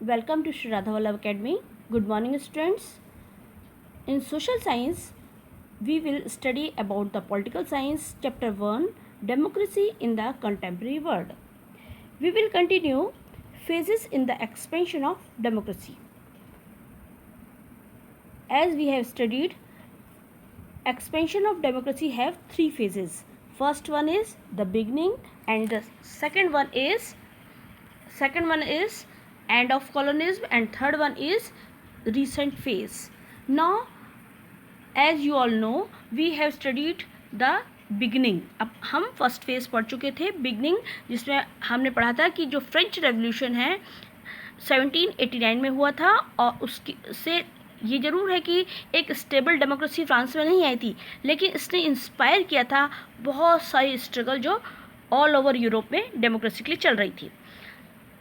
Welcome to Sri Radha Vallabh Academy. Good morning, students. In social science, we will study about the political science, chapter 1, democracy in the contemporary world. We will continue phases in the expansion of democracy. As we have studied, expansion of democracy have three phases. First one is the beginning, and the second one is end of colonialism, and third one is recent phase. Now, as you all know, we have studied the beginning. अब हम first phase पढ़ चुके थे, beginning, जिसमें हमने पढ़ा था कि जो फ्रेंच रेवोल्यूशन है 1789 में हुआ था, और उसकी से ये ज़रूर है कि एक स्टेबल डेमोक्रेसी फ्रांस में नहीं आई थी, लेकिन इसने इंस्पायर किया था बहुत सारी स्ट्रगल जो ऑल ओवर यूरोप में डेमोक्रेसी के लिए चल रही थी.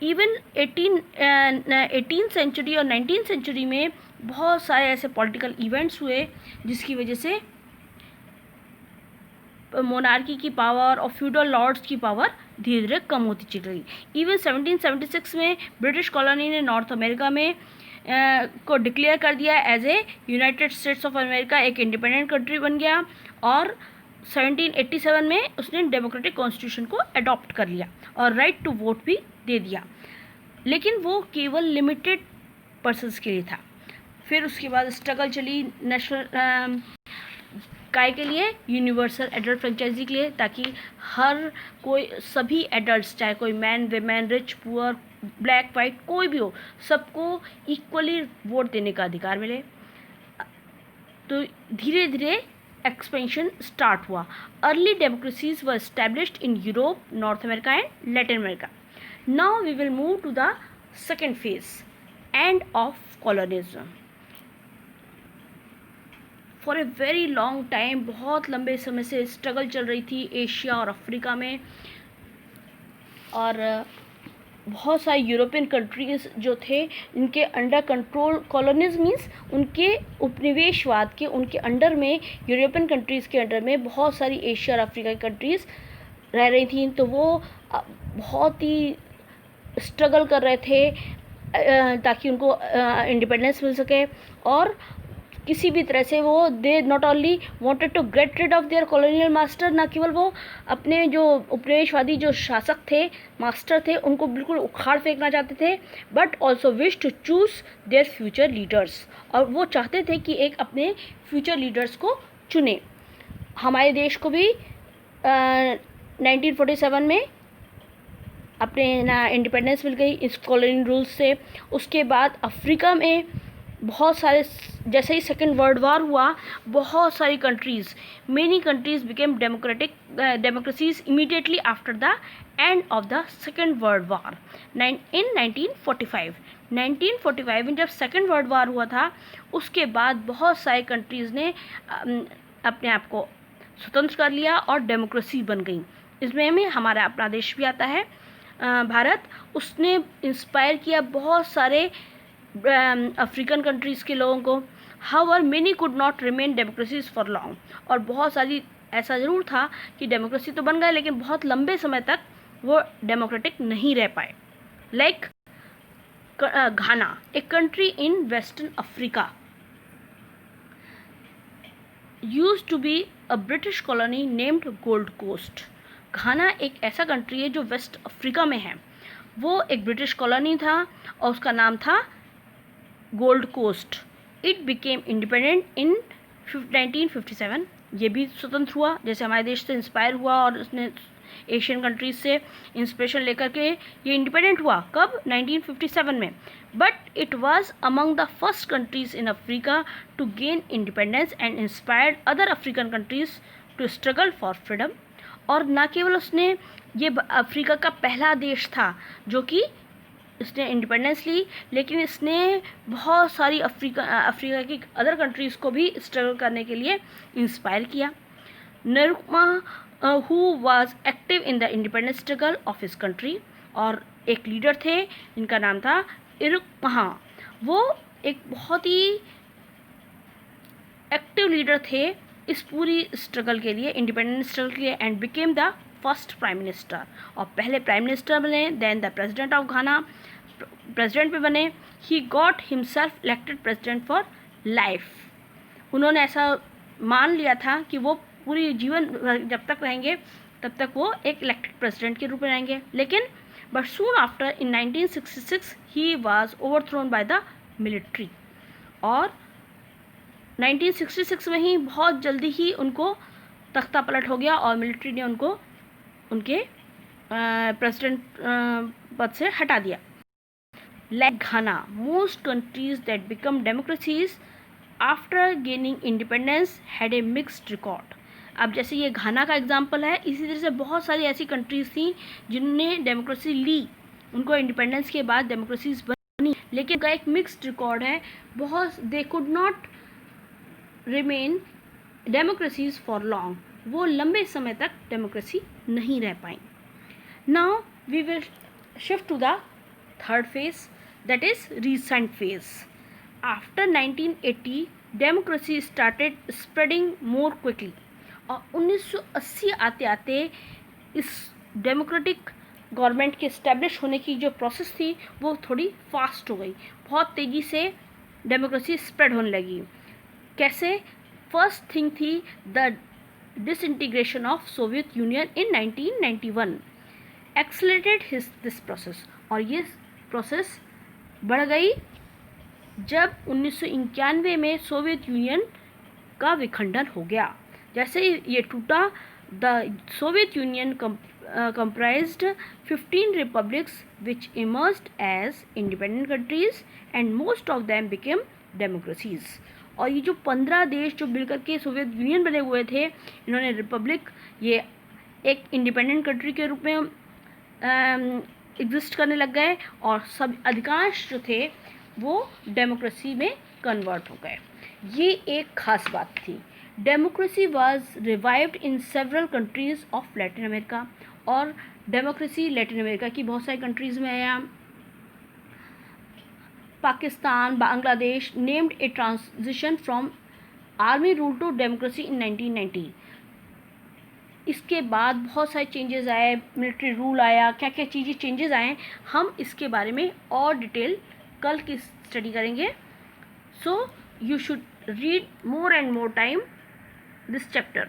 इवन 18 सेंचुरी और 19 सेंचुरी में बहुत सारे ऐसे पॉलिटिकल इवेंट्स हुए जिसकी वजह से मोनार्की की पावर और फ्यूडल लॉर्ड्स की पावर धीरे धीरे कम होती चली गई. इवन 1776 में ब्रिटिश कॉलोनी ने नॉर्थ अमेरिका में को डिक्लेयर कर दिया as a United States of America, एक इंडिपेंडेंट कंट्री बन गया, और 1787 में उसने डेमोक्रेटिक कॉन्स्टिट्यूशन को अडॉप्ट कर लिया और राइट टू वोट भी दे दिया, लेकिन वो केवल लिमिटेड पर्सन्स के लिए था. फिर उसके बाद स्ट्रगल चली नेशनल काय के लिए, यूनिवर्सल एडल्ट फ्रेंचाइजी के लिए, ताकि हर कोई, सभी एडल्ट्स, चाहे कोई man, women, rich, poor, black, white, कोई भी हो, सबको इक्वली वोट देने का अधिकार मिले. तो धीरे धीरे एक्सपेंशन स्टार्ट हुआ. Early democracies were established in Europe, North America and Latin America. Now we will move to the second phase, end of colonialism. For a very long time, बहुत लंबे समय से स्ट्रगल चल रही थी एशिया और Africa में, और बहुत सारे यूरोपियन कंट्रीज़ जो थे इनके अंडर कंट्रोल, कॉलोनीज मीन्स उनके उपनिवेशवाद के, उनके अंडर में, यूरोपियन कंट्रीज़ के अंडर में बहुत सारी एशिया और अफ्रीका की कंट्रीज़ रह रही थी. तो वो बहुत ही स्ट्रगल कर रहे थे ताकि उनको इंडिपेंडेंस मिल सके, और किसी भी तरह से वो they not only wanted to get rid of their colonial master, ना केवल वो अपने जो उपनिवेशवादी जो शासक थे, मास्टर थे, उनको बिल्कुल उखाड़ फेंकना चाहते थे, but also wish to choose their future leaders, और वो चाहते थे कि एक अपने फ्यूचर लीडर्स को चुने. हमारे देश को भी 1947 में अपने ना इंडिपेंडेंस मिल गई इस कॉलोनी रूल्स से. उसके बाद अफ्रीका में बहुत सारे, जैसे ही सेकेंड वर्ल्ड वॉर हुआ, बहुत सारी countries, many countries became democracies immediately after the end of the second world war in 1945 में. जब सेकेंड वर्ल्ड वॉर हुआ था, उसके बाद बहुत सारी कंट्रीज़ ने अपने आप को स्वतंत्र कर लिया और डेमोक्रेसी बन गई. इसमें में हमारा अपना देश भी आता है, भारत. उसने इंस्पायर किया बहुत सारे अफ्रीकन कंट्रीज़ के लोगों को. However many could not remain democracies for long, और बहुत सारी ऐसा ज़रूर था कि डेमोक्रेसी तो बन गए, लेकिन बहुत लंबे समय तक वो डेमोक्रेटिक नहीं रह पाए. Like Ghana, a country in western Africa, used to be a British colony named Gold Coast. Ghana एक ऐसा कंट्री है जो वेस्ट अफ्रीका में है. वो एक ब्रिटिश कॉलोनी था और उसका नाम था Gold Coast. It became independent in 1957. ये भी स्वतंत्र हुआ, जैसे हमारे देश से इंस्पायर हुआ और उसने एशियन कंट्रीज से इंस्पिरेशन लेकर के ये इंडिपेंडेंट हुआ. कब? 1957 में. But it was among the first countries in Africa to gain independence and inspired other African countries to struggle for freedom. और न केवल उसने, ये अफ्रीका का पहला देश था जो कि इसने इंडिपेंडेंस ली, लेकिन इसने बहुत सारी अफ्रीका की अदर कंट्रीज़ को भी स्ट्रगल करने के लिए इंस्पायर किया. Nkrumah who was active in the independence struggle of his country, और एक लीडर थे जिनका नाम था इरुकमहा. वो एक बहुत ही एक्टिव लीडर थे इस पूरी स्ट्रगल के लिए, इंडिपेंडेंस स्ट्रगल के लिए, and became the first prime minister, और पहले प्राइम मिनिस्टर बने, then the president of Ghana, president पे बने, he got himself elected president for life. उन्होंने ऐसा मान लिया था कि वो पूरी जीवन जब तक रहेंगे तब तक वो एक इलेक्टेड प्रेसिडेंट के रूप में रहेंगे। लेकिन but soon after in 1966 he was overthrown by the military, और 1966 में ही बहुत जल्दी ही उनको तख्ता पलट हो गया और मिलिट्री ने उनको उनके प्रेसिडेंट पद से हटा दिया। Like Ghana, most countries that become democracies after gaining independence had a mixed record. अब जैसे ये घाना का एग्जांपल है, इसी तरह से बहुत सारी ऐसी कंट्रीज थी जिन्होंने डेमोक्रेसी ली, उनको इंडिपेंडेंस के बाद डेमोक्रेसीज बनी, लेकिन उनका एक मिक्स्ड रिकॉर्ड है। बहुत they could not remain democracies for long, वो लंबे समय तक डेमोक्रेसी नहीं रह पाई। Now we will shift to the third phase, that is recent phase. After 1980 democracy started spreading more quickly, और 1980 आते आते इस डेमोक्रेटिक गवर्नमेंट के इस्टेब्लिश होने की जो प्रोसेस थी वो थोड़ी फास्ट हो गई, बहुत तेज़ी से डेमोक्रेसी स्प्रेड होने लगी। कैसे? फर्स्ट थिंग थी the disintegration of Soviet union in 1991 accelerated this process, और ये प्रोसेस बढ़ गई जब 1991 में सोवियत यूनियन का विखंडन हो गया। जैसे ये टूटा, the Soviet union comprised 15 republics which emerged as independent countries and most of them became democracies। और ये जो 15 देश जो मिलकर के सोवियत यूनियन बने हुए थे, इन्होंने रिपब्लिक, ये एक इंडिपेंडेंट कंट्री के रूप में एग्जिस्ट करने लग गए, और सब अधिकांश जो थे वो डेमोक्रेसी में कन्वर्ट हो गए। ये एक खास बात थी। Democracy was revived in several countries of Latin America, और डेमोक्रेसी लैटिन अमेरिका की बहुत सारी कंट्रीज़ में आया। Pakistan, Bangladesh named a transition from army rule to democracy in 1990। इसके बाद बहुत सारे चेंजेस आए, मिलिट्री रूल आया, क्या क्या चीज़ें चेंजेस आए, हम इसके बारे में और डिटेल कल की स्टडी करेंगे। So you should read more and more time this chapter.